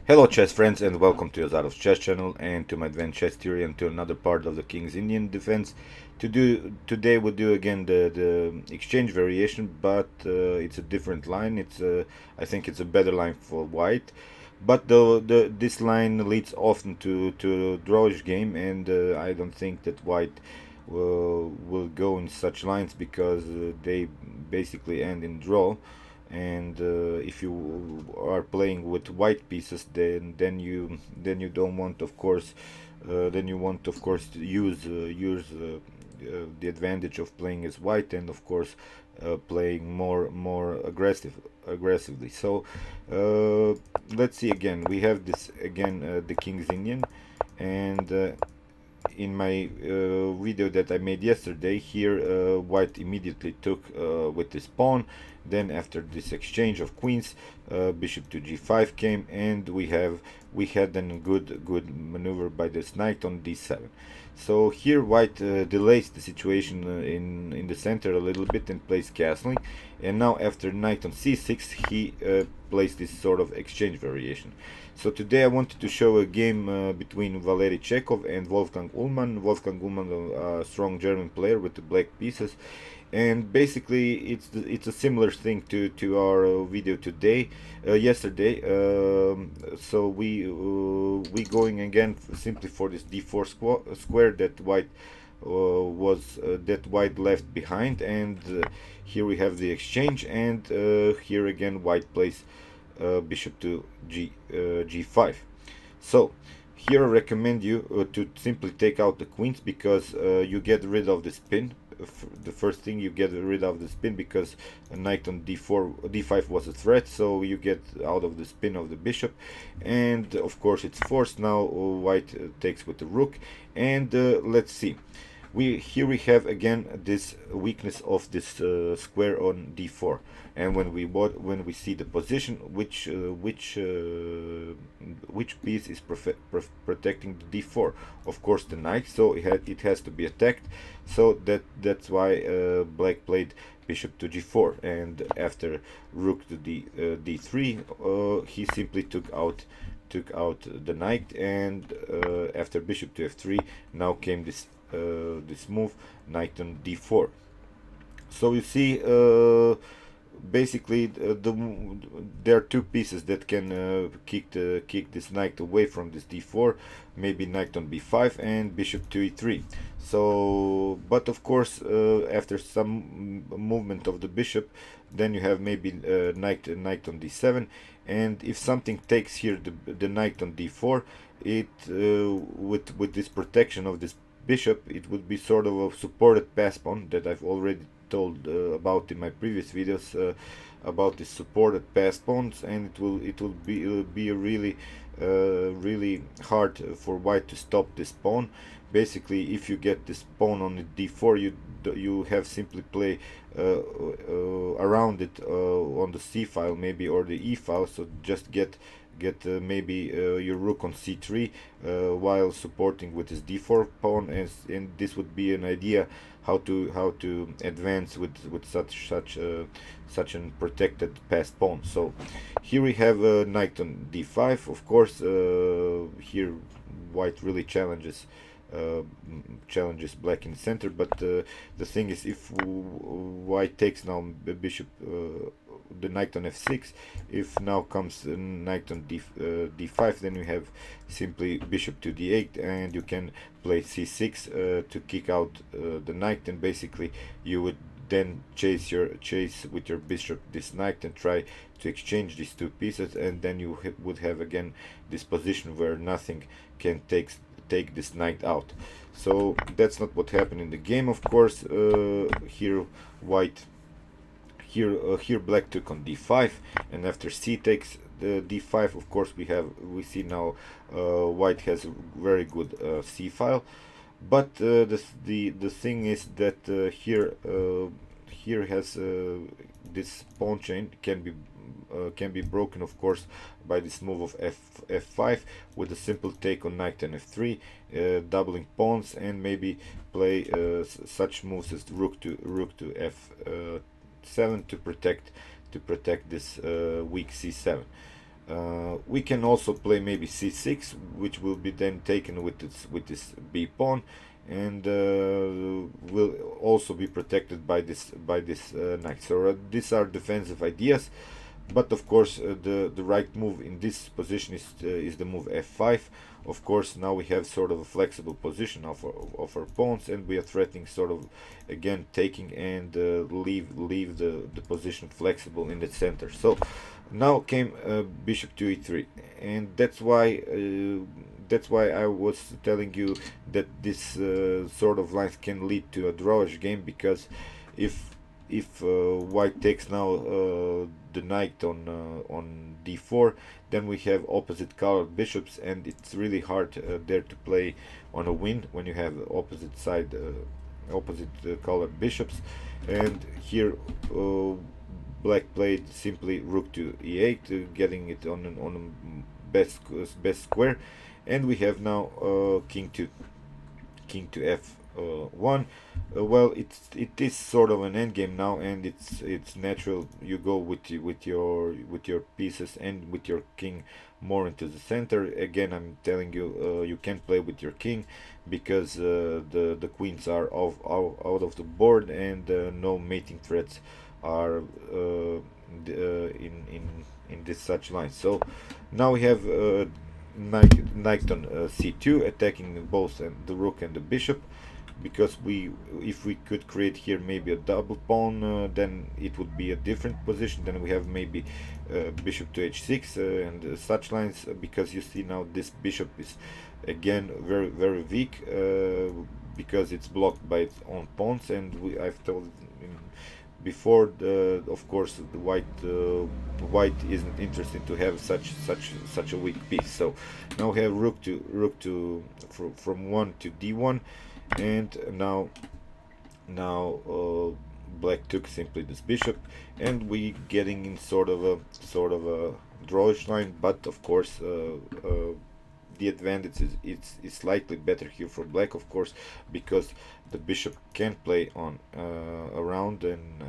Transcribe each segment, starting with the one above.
Hello chess friends and welcome to Azarov's chess channel and to my advanced chess theory and to another part of the King's Indian defense. Today we'll do again the exchange variation, but it's a different line. I think it's a better line for white, but this line leads often to drawish game, and I don't think that white will go in such lines because they basically end in draw. And if you are playing with white pieces, then you don't want, of course, then you want, of course, to use the advantage of playing as white, and of course playing more aggressively. So let's see again. We have this again, the King's Indian, and in my video that I made yesterday, here white immediately took with this pawn. Then after this exchange of queens, bishop to g5 came, and we had a good maneuver by this knight on d7. So here white delays the situation in the center a little bit and plays castling, and now after knight on c6 he plays this sort of exchange variation. So today I wanted to show a game between Valery Chekov and Wolfgang Ullmann. Wolfgang Ullmann, a strong German player with the black pieces, and basically it's a similar thing to our video today, yesterday. So we going again simply for this d4 square that white left behind, and here we have the exchange, and here again white plays bishop to g5. So here I recommend you to simply take out the queens, because you get rid of the spin. The first thing, you get rid of the spin because a knight on d5 was a threat, so you get out of the spin of the bishop, and of course it's forced now. White takes with the rook, and let's see. Here we have again this weakness of this square on d4, and when we see the position, which piece is protecting the d4? Of course the knight, so it has to be attacked. So that's why black played bishop to g4, and after rook to d3, he simply took out the knight, and after bishop to f3 now came this move, knight on d4. So you see, basically there are two pieces that can kick this knight away from this d4, maybe knight on b5 and bishop to e3. So, but of course, after some movement of the bishop, then you have maybe knight on d7, and if something takes here the knight on d4, it with this protection of this bishop, it would be sort of a supported pass pawn that I've already told about in my previous videos, about the supported pass pawns, and it will be really hard for white to stop this pawn. Basically, if you get this pawn on the d4, you have simply play around it on the c file maybe, or the e file. So just get maybe your rook on c3 while supporting with his d4 pawn, and this would be an idea how to advance with such an protected passed pawn. So here we have knight on d5. Of course, here white really challenges black in the center, but the thing is, if white takes now bishop, the knight on f6, if now comes knight on d5, then you have simply bishop to d8, and you can play c6 to kick out the knight, and basically you would then chase with your bishop this knight and try to exchange these two pieces, and then you would have again this position where nothing can take this knight out. So that's not what happened in the game, of course. Here white here black took on d5, and after c takes the d5, of course we see now white has a very good c file. But the thing is that here has this pawn chain can be broken, of course, by this move of f5 with a simple take on knight and f3, doubling pawns, and maybe play such moves as rook to f7 to protect this weak c7. we can also play maybe c6, which will be then taken with this b pawn, and will also be protected by this knight. So these are defensive ideas, but of course the right move in this position is the move f5. Of course, now we have sort of a flexible position of our pawns, and we are threatening sort of again taking and leave the position flexible in the center. So now came bishop to e3, and that's why I was telling you that this sort of lines can lead to a drawish game, because if white takes now the knight on d4, then we have opposite colored bishops, and it's really hard there to play on a win when you have opposite side opposite colored bishops. And here black played simply rook to e8, getting it on a best square, and we have now king to f1. Well, it is sort of an endgame now, and it's natural you go with your pieces and with your king more into the center. Again, I'm telling you, you can't play with your king, because the queens are out of the board, and no mating threats are in this such line. So now we have knight on c2, attacking both the rook and the bishop, because if we could create here maybe a double pawn, then it would be a different position. Then we have maybe bishop to h6 and such lines, because you see now this bishop is again very weak, because it's blocked by its own pawns, and I've told before, of course the white isn't interested to have such a weak piece. So now we have rook to from 1 to d1, and now black took simply this bishop, and we getting in sort of a drawish line. But of course the advantage is slightly better here for black, of course, because the bishop can play on around, and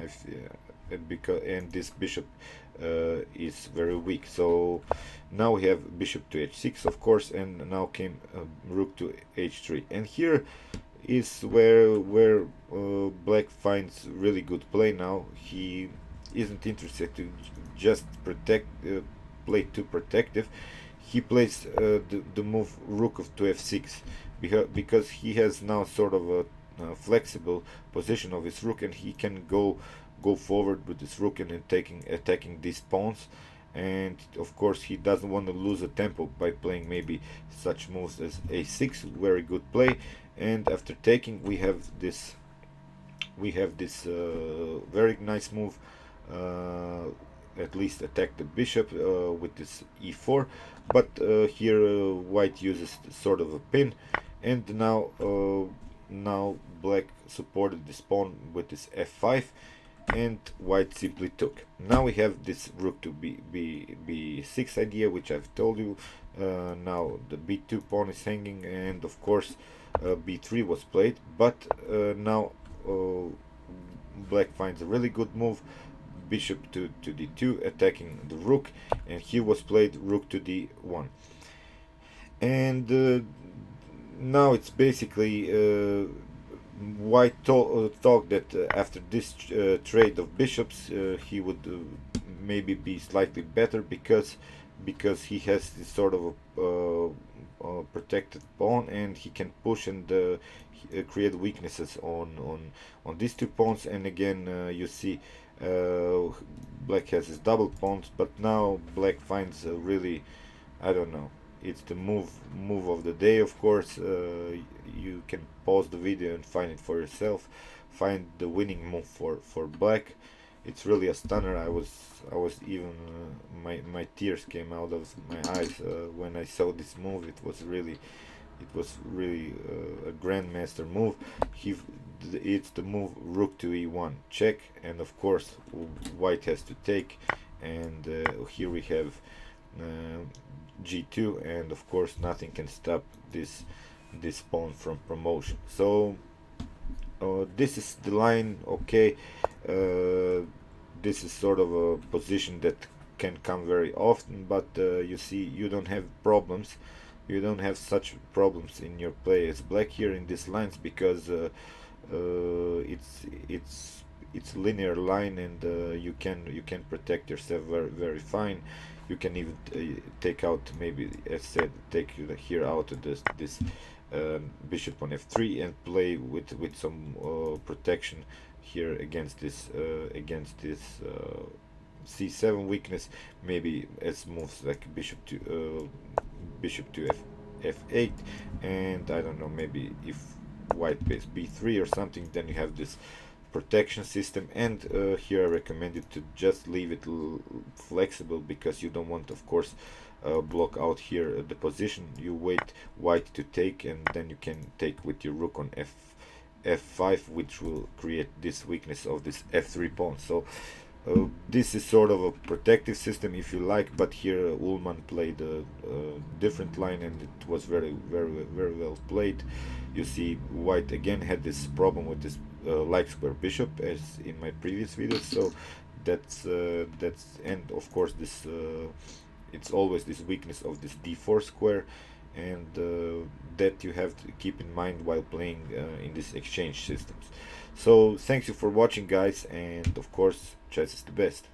this bishop is very weak. So now we have bishop to h6, of course, and now came rook to h3, and here is where black finds really good play. Now he isn't interested to just play too protective. He plays the move rook to f6, because he has now sort of a flexible position of his rook, and he can go forward with this rook and attacking these pawns. And of course he doesn't want to lose a tempo by playing maybe such moves as a6, very good play. And after taking, we have this very nice move, at least attack the bishop with this e4. But here white uses sort of a pin, and now black supported this pawn with this f5, and white simply took. Now we have this rook to b6 idea, which I've told you. Now the b2 pawn is hanging, and of course b3 was played, but now black finds a really good move, bishop to d2, attacking the rook, and here was played rook to d1. And now it's basically white thought that after this trade of bishops he would maybe be slightly better, because he has this sort of a protected pawn, and he can push and create weaknesses on these two pawns. And again, you see black has his double pawns, but now black finds a really, I don't know, it's the move of the day. Of course, you can pause the video and find it for yourself, find the winning move for black. It's really a stunner. I was even my tears came out of my eyes when I saw this move. It was really a grandmaster move. It's the move rook to e1 check, and of course white has to take, and here we have g2, and of course nothing can stop this pawn from promotion. So this is the line. Okay, this is sort of a position that can come very often, but you see, you don't have problems. You don't have such problems in your play as black here in these lines, because it's linear line, and you can protect yourself very fine. You can even take out, maybe as said, take here out this bishop on f3 and play with some protection here against this c7 weakness, maybe as moves like bishop to f8, and I don't know, maybe if white plays b3 or something, then you have this protection system. And here I recommend you to just leave it flexible, because you don't want, of course, block out here the position. You wait white to take, and then you can take with your rook on f5, which will create this weakness of this f3 pawn. So this is sort of a protective system, if you like, but here Ullman played a different line, and it was very well played. You see, white again had this problem with this like square bishop, as in my previous videos. So that's and of course this it's always this weakness of this d4 square, and that you have to keep in mind while playing in these exchange systems. So thanks you for watching, guys, and of course, chess is the best.